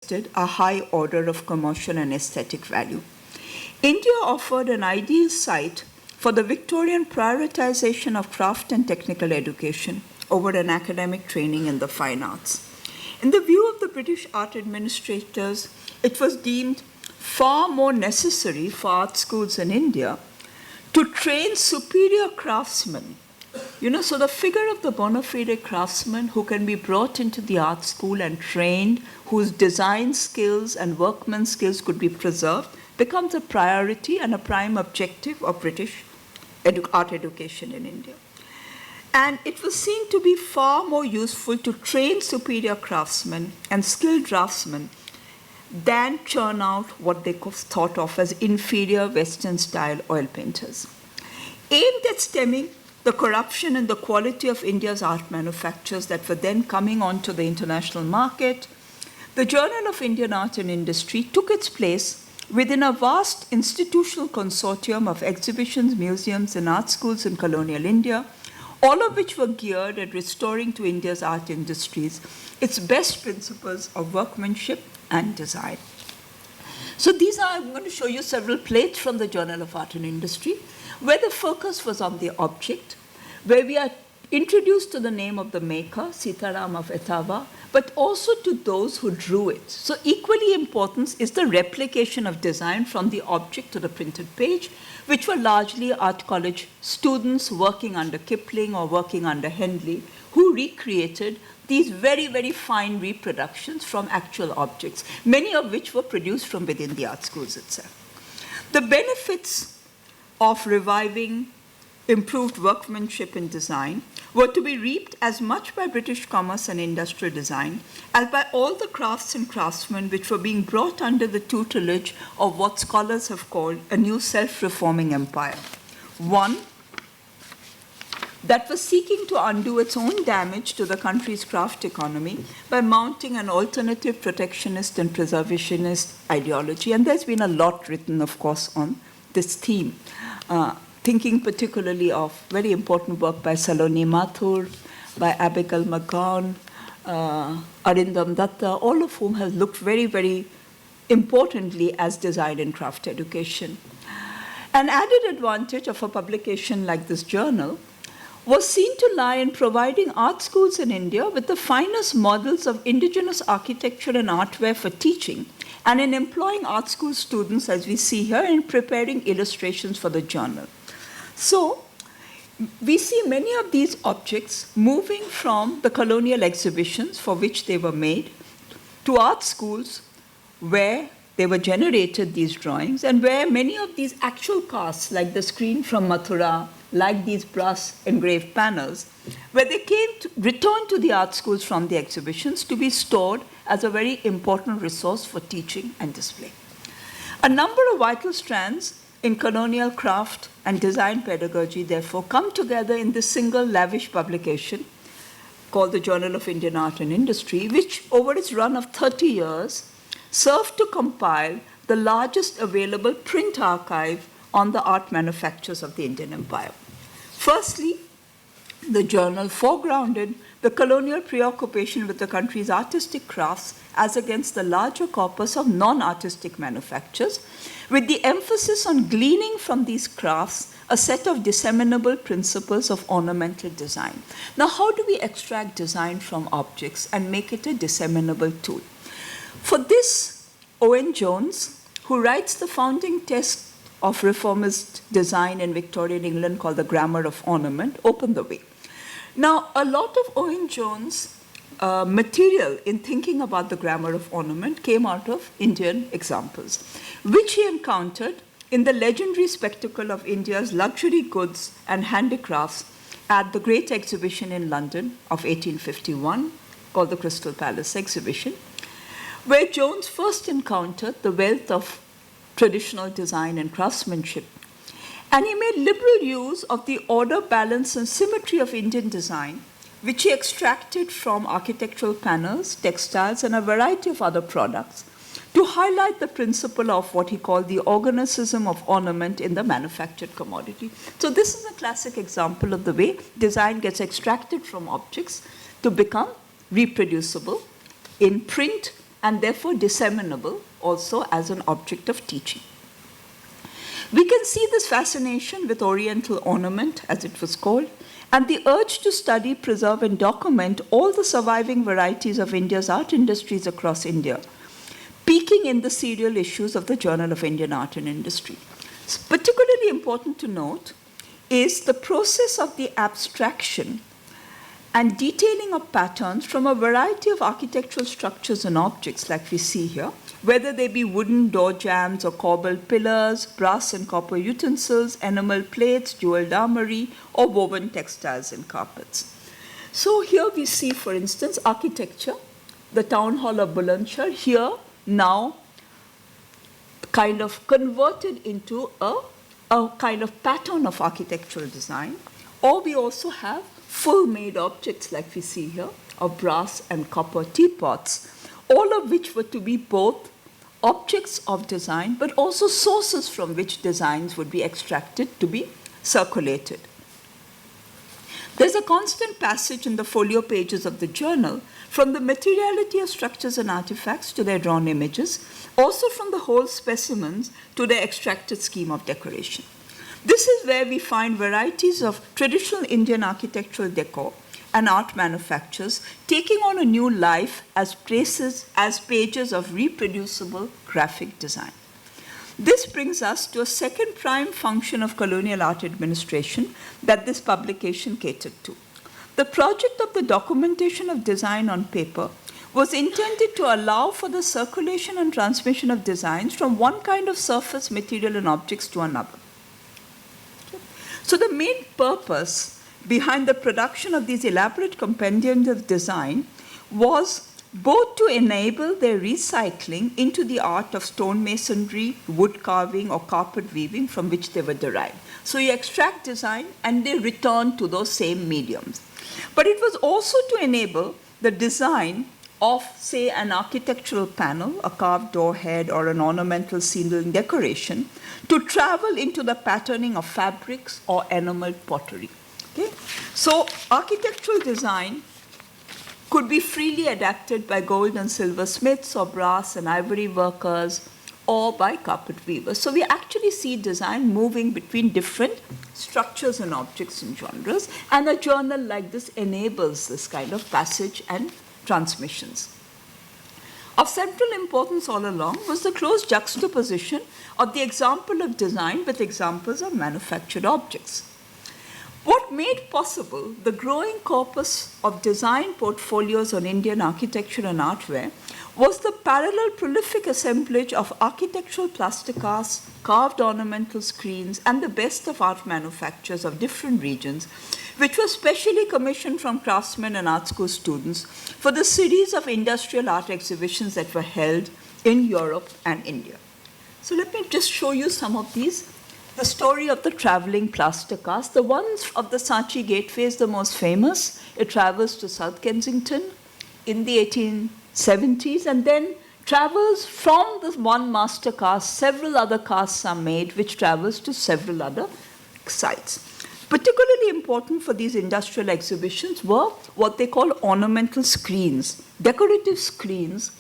a high order of commercial and aesthetic value. India offered an ideal site for the Victorian prioritization of craft and technical education over an academic training in the fine arts. In the view of the British art administrators, it was deemed far more necessary for art schools in India to train superior craftsmen. So the figure of the bona fide craftsman who can be brought into the art school and trained, whose design skills and workman skills could be preserved, becomes a priority and a prime objective of British art education in India. And it was seen to be far more useful to train superior craftsmen and skilled draftsmen than churn out what they thought of as inferior Western-style oil painters. Aimed at stemming the corruption in the quality of India's art manufactures that were then coming onto the international market, the Journal of Indian Art and Industry took its place within a vast institutional consortium of exhibitions, museums, and art schools in colonial India, all of which were geared at restoring to India's art industries its best principles of workmanship and design. So I'm going to show you several plates from the Journal of Art and Industry, where the focus was on the object, where we are introduced to the name of the maker, Sitaram of Etawah, but also to those who drew it. So equally important is the replication of design from the object to the printed page, which were largely art college students working under Kipling or working under Henley, who recreated these very, very fine reproductions from actual objects, many of which were produced from within the art schools itself. The benefits of reviving improved workmanship in design were to be reaped as much by British commerce and industrial design as by all the crafts and craftsmen which were being brought under the tutelage of what scholars have called a new self-reforming empire. One that was seeking to undo its own damage to the country's craft economy by mounting an alternative protectionist and preservationist ideology. And there's been a lot written, of course, on this theme, thinking particularly of very important work by Saloni Mathur, by Abigail McGowan, Arindam Datta, all of whom have looked very, very importantly as design and craft education. An added advantage of a publication like this journal was seen to lie in providing art schools in India with the finest models of indigenous architecture and artware for teaching, and in employing art school students, as we see here, in preparing illustrations for the journal. So we see many of these objects moving from the colonial exhibitions for which they were made to art schools where they were generated, these drawings, and where many of these actual casts, like the screen from Mathura, like these brass engraved panels, where they returned to the art schools from the exhibitions to be stored as a very important resource for teaching and display. A number of vital strands in colonial craft and design pedagogy, therefore, come together in this single lavish publication called the Journal of Indian Art and Industry, which over its run of 30 years served to compile the largest available print archive on the art manufactures of the Indian Empire. Firstly, the journal foregrounded the colonial preoccupation with the country's artistic crafts as against the larger corpus of non-artistic manufactures, with the emphasis on gleaning from these crafts a set of disseminable principles of ornamental design. Now, how do we extract design from objects and make it a disseminable tool? For this, Owen Jones, who writes the founding text of reformist design in Victorian England called the Grammar of Ornament, opened the way. Now, a lot of Owen Jones' material in thinking about the grammar of ornament came out of Indian examples, which he encountered in the legendary spectacle of India's luxury goods and handicrafts at the Great Exhibition in London of 1851, called the Crystal Palace Exhibition, where Jones first encountered the wealth of traditional design and craftsmanship. And he made liberal use of the order, balance, and symmetry of Indian design, which he extracted from architectural panels, textiles, and a variety of other products, to highlight the principle of what he called the organicism of ornament in the manufactured commodity. So this is a classic example of the way design gets extracted from objects to become reproducible in print and therefore disseminable also as an object of teaching. We can see this fascination with Oriental ornament, as it was called, and the urge to study, preserve, and document all the surviving varieties of India's art industries across India, peaking in the serial issues of the Journal of Indian Art and Industry. It's particularly important to note is the process of the abstraction and detailing of patterns from a variety of architectural structures and objects, like we see here, whether they be wooden door jambs or cobbled pillars, brass and copper utensils, enamel plates, jeweled armory, or woven textiles and carpets. So here we see, for instance, architecture, the town hall of Bulandshahr, here now kind of converted into a kind of pattern of architectural design. Or we also have full-made objects like we see here of brass and copper teapots, all of which were to be both objects of design but also sources from which designs would be extracted to be circulated. There's a constant passage in the folio pages of the journal from the materiality of structures and artifacts to their drawn images, also from the whole specimens to their extracted scheme of decoration. This is where we find varieties of traditional Indian architectural decor and art manufactures taking on a new life as pages of reproducible graphic design. This brings us to a second prime function of colonial art administration that this publication catered to. The project of the documentation of design on paper was intended to allow for the circulation and transmission of designs from one kind of surface material and objects to another. So the main purpose behind the production of these elaborate compendiums of design was both to enable their recycling into the art of stonemasonry, wood carving, or carpet weaving from which they were derived. So you extract design and they return to those same mediums. But it was also to enable the design of, say, an architectural panel, a carved door head, or an ornamental ceiling decoration, to travel into the patterning of fabrics or enameled pottery. Okay? So architectural design could be freely adapted by gold and silver smiths or brass and ivory workers or by carpet weavers. So we actually see design moving between different structures and objects and genres, and a journal like this enables this kind of passage and transmissions. Of central importance all along was the close juxtaposition of the example of design with examples of manufactured objects. What made possible the growing corpus of design portfolios on Indian architecture and artware was the parallel prolific assemblage of architectural plasticasts, carved ornamental screens, and the best of art manufacturers of different regions, which was specially commissioned from craftsmen and art school students for the series of industrial art exhibitions that were held in Europe and India. So let me just show you some of these. The story of the traveling plaster cast. The one of the Sanchi Gateway is the most famous. It travels to South Kensington in the 1870s and then travels from this one master cast. Several other casts are made, which travels to several other sites. Particularly important for these industrial exhibitions were what they call ornamental screens, decorative screens,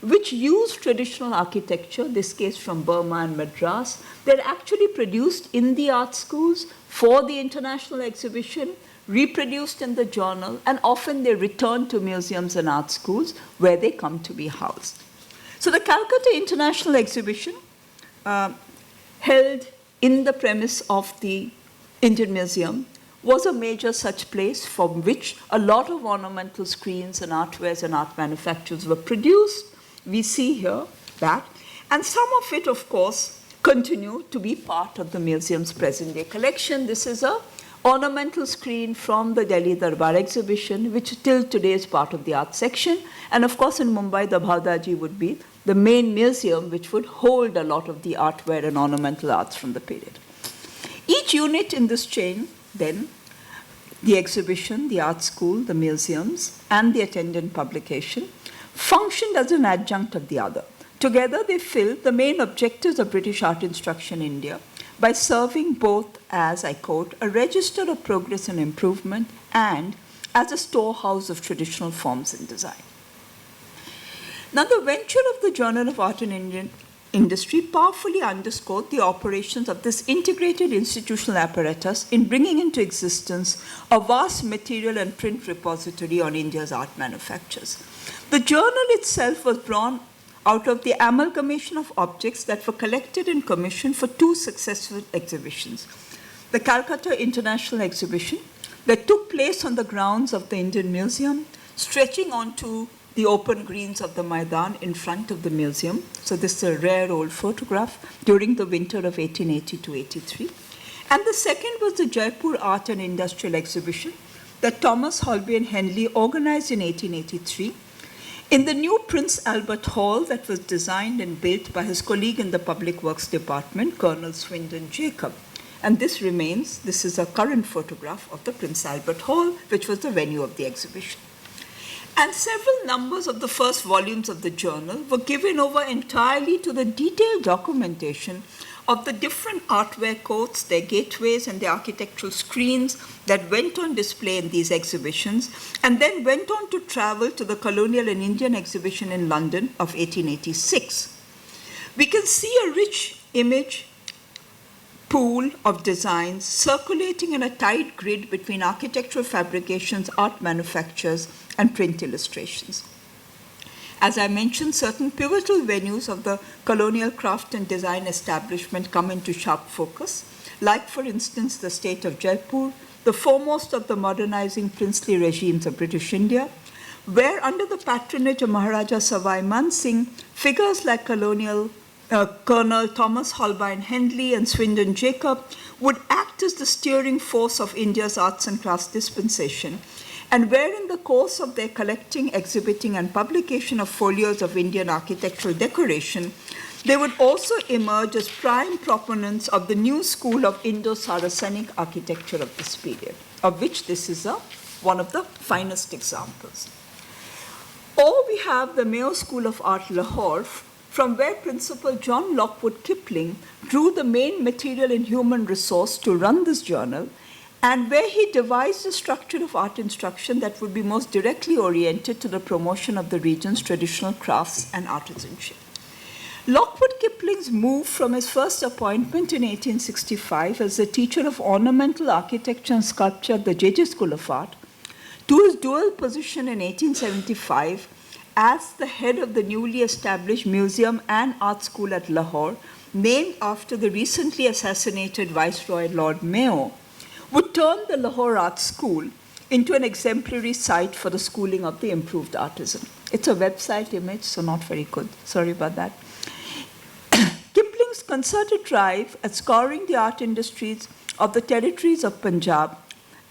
which use traditional architecture, this case from Burma and Madras. They're actually produced in the art schools for the international exhibition, reproduced in the journal, and often they return to museums and art schools where they come to be housed. So the Calcutta International Exhibition, held in the premise of the Indian Museum, was a major such place from which a lot of ornamental screens and artwares and art manufacturers were produced. We see here that, and some of it, of course, continue to be part of the museum's present-day collection. This is an ornamental screen from the Delhi Darbar exhibition, which till today is part of the art section. And of course, in Mumbai, the Bhavdaji would be the main museum, which would hold a lot of the artware and ornamental arts from the period. Each unit in this chain, then, the exhibition, the art school, the museums, and the attendant publication, functioned as an adjunct of the other. Together, they filled the main objectives of British art instruction in India by serving both as, I quote, a register of progress and improvement and as a storehouse of traditional forms in design. Now, the venture of the Journal of Art and Indian Industry powerfully underscored the operations of this integrated institutional apparatus in bringing into existence a vast material and print repository on India's art manufactures. The journal itself was born out of the amalgamation of objects that were collected and commissioned for two successful exhibitions. The Calcutta International Exhibition that took place on the grounds of the Indian Museum, stretching onto the open greens of the Maidan in front of the museum. So this is a rare old photograph during the winter of 1880-83. And the second was the Jaipur Art and Industrial Exhibition that Thomas Holbein Henley organized in 1883 in the new Prince Albert Hall that was designed and built by his colleague in the Public Works Department, Colonel Swindon Jacob. And this is a current photograph of the Prince Albert Hall, which was the venue of the exhibition. And several numbers of the first volumes of the journal were given over entirely to the detailed documentation of the different artware courts, their gateways, and the architectural screens that went on display in these exhibitions, and then went on to travel to the Colonial and Indian exhibition in London of 1886. We can see a rich image pool of designs circulating in a tight grid between architectural fabrications, art manufactures, and print illustrations. As I mentioned, certain pivotal venues of the colonial craft and design establishment come into sharp focus, like, for instance, the state of Jaipur, the foremost of the modernizing princely regimes of British India, where under the patronage of Maharaja Savai Man Singh, figures like Colonel Thomas Holbein Henley and Swindon Jacob would act as the steering force of India's arts and crafts dispensation, and where in the course of their collecting, exhibiting, and publication of folios of Indian architectural decoration, they would also emerge as prime proponents of the new school of Indo-Saracenic architecture of this period, of which this is one of the finest examples. Or we have the Mayo School of Art, Lahore, from where Principal John Lockwood Kipling drew the main material and human resource to run this journal, and where he devised a structure of art instruction that would be most directly oriented to the promotion of the region's traditional crafts and artisanship. Lockwood Kipling's move from his first appointment in 1865 as the teacher of ornamental architecture and sculpture at the J.J. School of Art to his dual position in 1875 as the head of the newly established Museum and Art School at Lahore, named after the recently assassinated Viceroy Lord Mayo, would turn the Lahore Art School into an exemplary site for the schooling of the improved artisan. It's a website image, so not very good. Sorry about that. Kipling's concerted drive at scouring the art industries of the territories of Punjab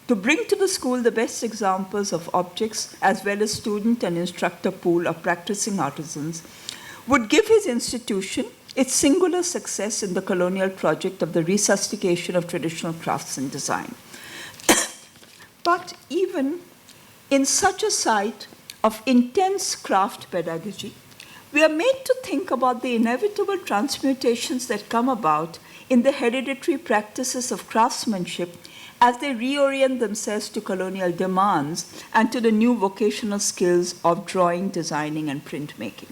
to bring to the school the best examples of objects as well as student and instructor pool of practicing artisans would give his institution its singular success in the colonial project of the resuscitation of traditional crafts and design. But even in such a site of intense craft pedagogy, we are made to think about the inevitable transmutations that come about in the hereditary practices of craftsmanship as they reorient themselves to colonial demands and to the new vocational skills of drawing, designing, and printmaking.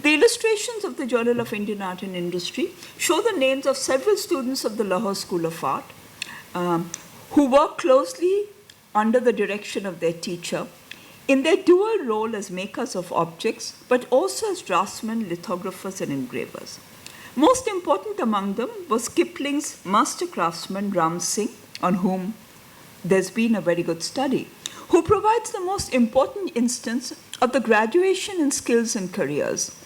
The illustrations of the Journal of Indian Art and Industry show the names of several students of the Lahore School of Art who work closely under the direction of their teacher in their dual role as makers of objects, but also as draftsmen, lithographers, and engravers. Most important among them was Kipling's master craftsman, Ram Singh, on whom there's been a very good study, who provides the most important instance of the graduation in skills and careers,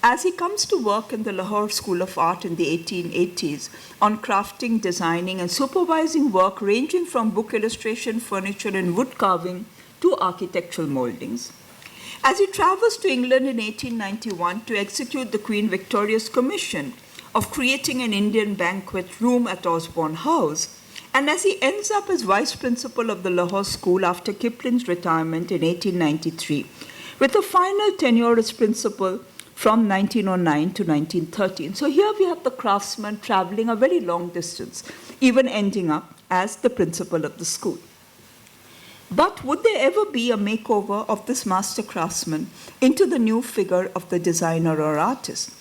as he comes to work in the Lahore School of Art in the 1880s on crafting, designing, and supervising work ranging from book illustration, furniture, and wood carving to architectural moldings. As he travels to England in 1891 to execute the Queen Victoria's commission of creating an Indian banquet room at Osborne House, and as he ends up as vice principal of the Lahore School after Kipling's retirement in 1893, with a final tenure as principal from 1909 to 1913. So here we have the craftsman traveling a very long distance, even ending up as the principal of the school. But would there ever be a makeover of this master craftsman into the new figure of the designer or artist?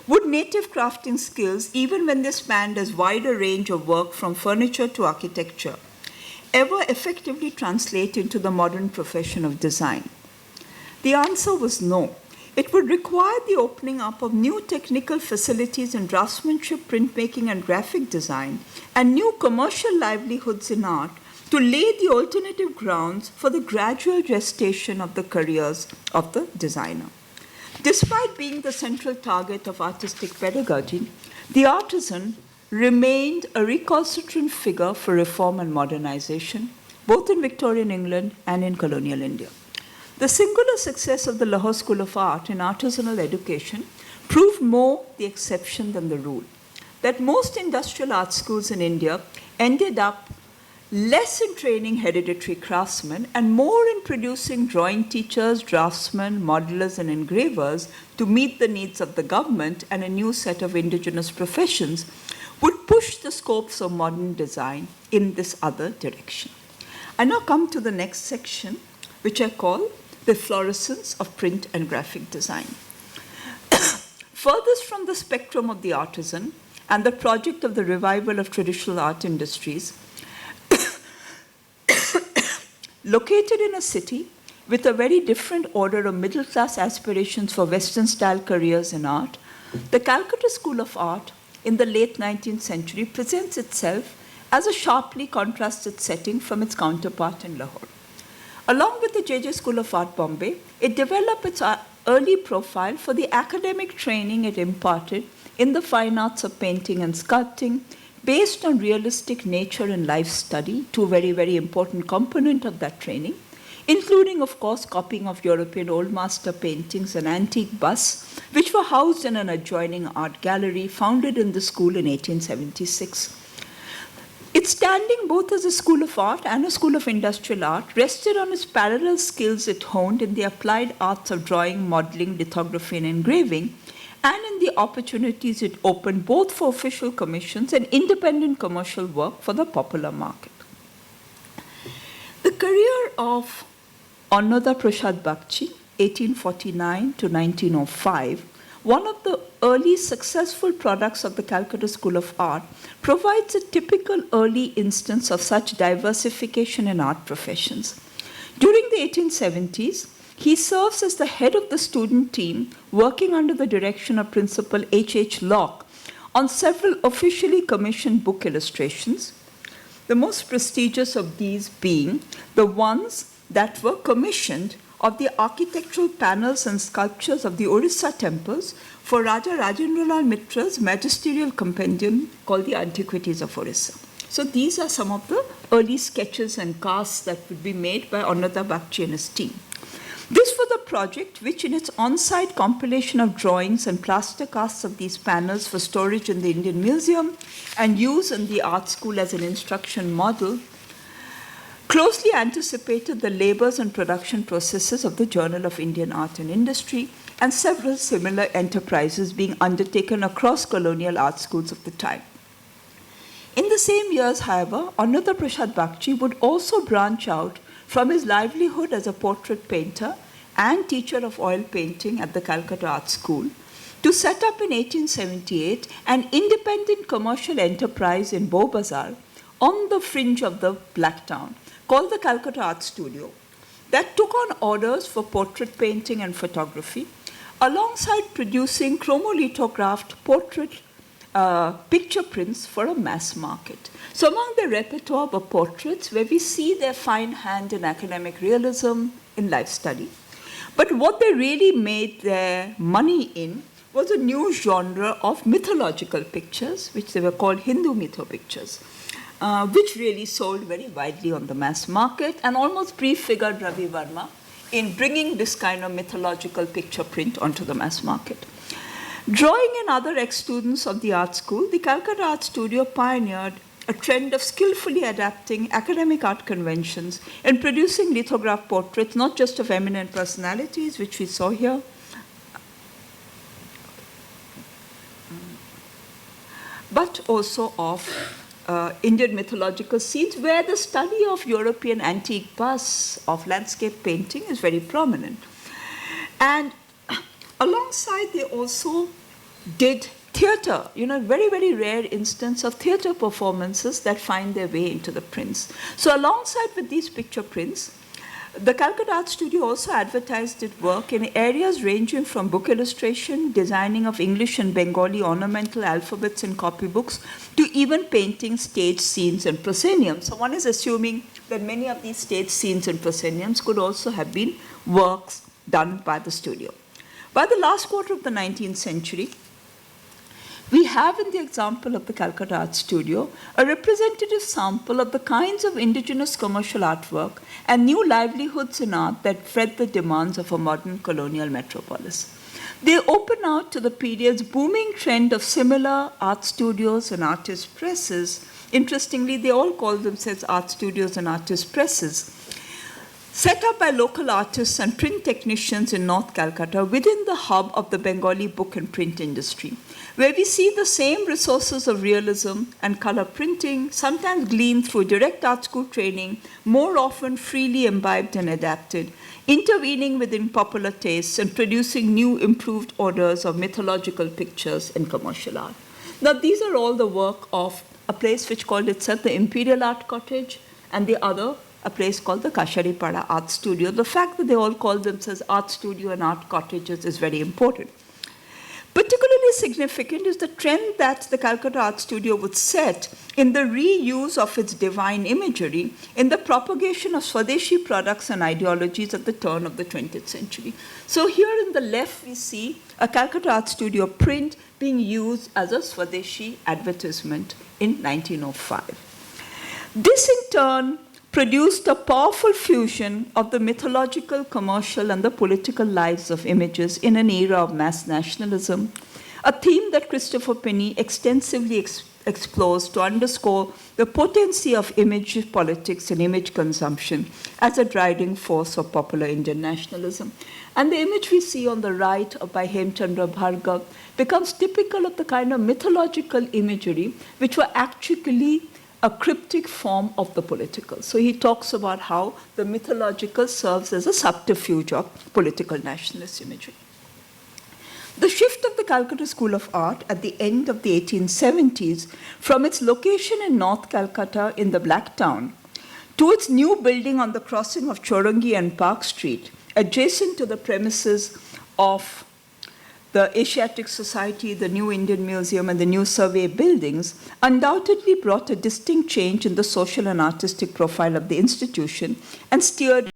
Would native crafting skills, even when they spanned as wide a range of work from furniture to architecture, ever effectively translate into the modern profession of design? The answer was no. It would require the opening up of new technical facilities in draftsmanship, printmaking, and graphic design, and new commercial livelihoods in art to lay the alternative grounds for the gradual gestation of the careers of the designer. Despite being the central target of artistic pedagogy, the artisan remained a recalcitrant figure for reform and modernization, both in Victorian England and in colonial India. The singular success of the Lahore School of Art in artisanal education proved more the exception than the rule. That most industrial art schools in India ended up less in training hereditary craftsmen and more in producing drawing teachers, draftsmen, modelers, and engravers to meet the needs of the government and a new set of indigenous professions, would push the scopes of modern design in this other direction. I now come to the next section, which I call the fluorescence of print and graphic design. Furthest from the spectrum of the artisan and the project of the revival of traditional art industries, located in a city with a very different order of middle-class aspirations for Western-style careers in art, the Calcutta School of Art in the late 19th century presents itself as a sharply contrasted setting from its counterpart in Lahore. Along with the J.J. School of Art, Bombay, it developed its early profile for the academic training it imparted in the fine arts of painting and sculpting, based on realistic nature and life study, two very, very important components of that training, including, of course, copying of European Old Master paintings and antique busts, which were housed in an adjoining art gallery founded in the school in 1876. Its standing both as a school of art and a school of industrial art rested on its parallel skills it honed in the applied arts of drawing, modeling, lithography, and engraving, and in the opportunities it opened both for official commissions and independent commercial work for the popular market. The career of Annada Prasad Bagchi, 1849 to 1905, one of the early successful products of the Calcutta School of Art, provides a typical early instance of such diversification in art professions. During the 1870s, he serves as the head of the student team working under the direction of Principal H.H. Locke on several officially commissioned book illustrations, the most prestigious of these being the ones that were commissioned of the architectural panels and sculptures of the Orissa temples for Raja Rajendralal Mitra's magisterial compendium called the Antiquities of Orissa. So these are some of the early sketches and casts that would be made by Annada Bagchi and his team. This was a project which, in its on-site compilation of drawings and plaster casts of these panels for storage in the Indian Museum and use in the art school as an instruction model, closely anticipated the labors and production processes of the Journal of Indian Art and Industry and several similar enterprises being undertaken across colonial art schools of the time. In the same years, however, Annada Prasad Bagchi would also branch out from his livelihood as a portrait painter and teacher of oil painting at the Calcutta Art School to set up in 1878 an independent commercial enterprise in Bow Bazaar on the fringe of the Black Town called the Calcutta Art Studio that took on orders for portrait painting and photography alongside producing chromolithographed portrait picture prints for a mass market. So among the repertoire were portraits where we see their fine hand in academic realism, in life study. But what they really made their money in was a new genre of mythological pictures, which they were called Hindu mytho pictures, which really sold very widely on the mass market and almost prefigured Ravi Verma in bringing this kind of mythological picture print onto the mass market. Drawing in other ex-students of the art school, the Calcutta Art Studio pioneered a trend of skillfully adapting academic art conventions and producing lithographed portraits, not just of eminent personalities, which we saw here, but also of Indian mythological scenes, where the study of European antique busts of landscape painting is very prominent. And alongside, they also did theatre, very, very rare instance of theatre performances that find their way into the prints. So alongside with these picture prints, the Calcutta Art Studio also advertised its work in areas ranging from book illustration, designing of English and Bengali ornamental alphabets and copybooks, to even painting stage scenes and prosceniums. So one is assuming that many of these stage scenes and prosceniums could also have been works done by the studio. By the last quarter of the 19th century, we have in the example of the Calcutta Art Studio a representative sample of the kinds of indigenous commercial artwork and new livelihoods in art that fed the demands of a modern colonial metropolis. They open out to the period's booming trend of similar art studios and artist presses. Interestingly, they all call themselves art studios and artist presses, set up by local artists and print technicians in North Calcutta within the hub of the Bengali book and print industry, where we see the same resources of realism and color printing, sometimes gleaned through direct art school training, more often freely imbibed and adapted, intervening within popular tastes and producing new improved orders of mythological pictures and commercial art. Now, these are all the work of a place which called itself the Imperial Art Cottage, and the other, a place called the Kasharipada Art Studio. The fact that they all call themselves art studio and art cottages is very important. Particularly significant is the trend that the Calcutta Art Studio would set in the reuse of its divine imagery in the propagation of Swadeshi products and ideologies at the turn of the 20th century. So here in the left, we see a Calcutta Art Studio print being used as a Swadeshi advertisement in 1905. This in turn produced a powerful fusion of the mythological, commercial, and the political lives of images in an era of mass nationalism, a theme that Christopher Penny extensively explores to underscore the potency of image politics and image consumption as a driving force of popular Indian nationalism. And the image we see on the right by Hemchandra Bhargav becomes typical of the kind of mythological imagery which were actually a cryptic form of the political. So he talks about how the mythological serves as a subterfuge of political nationalist imagery. The shift of the Calcutta School of Art at the end of the 1870s from its location in North Calcutta in the Black Town to its new building on the crossing of Chorangi and Park Street, adjacent to the premises of the Asiatic Society, the New Indian Museum, and the New Survey buildings, undoubtedly brought a distinct change in the social and artistic profile of the institution and steered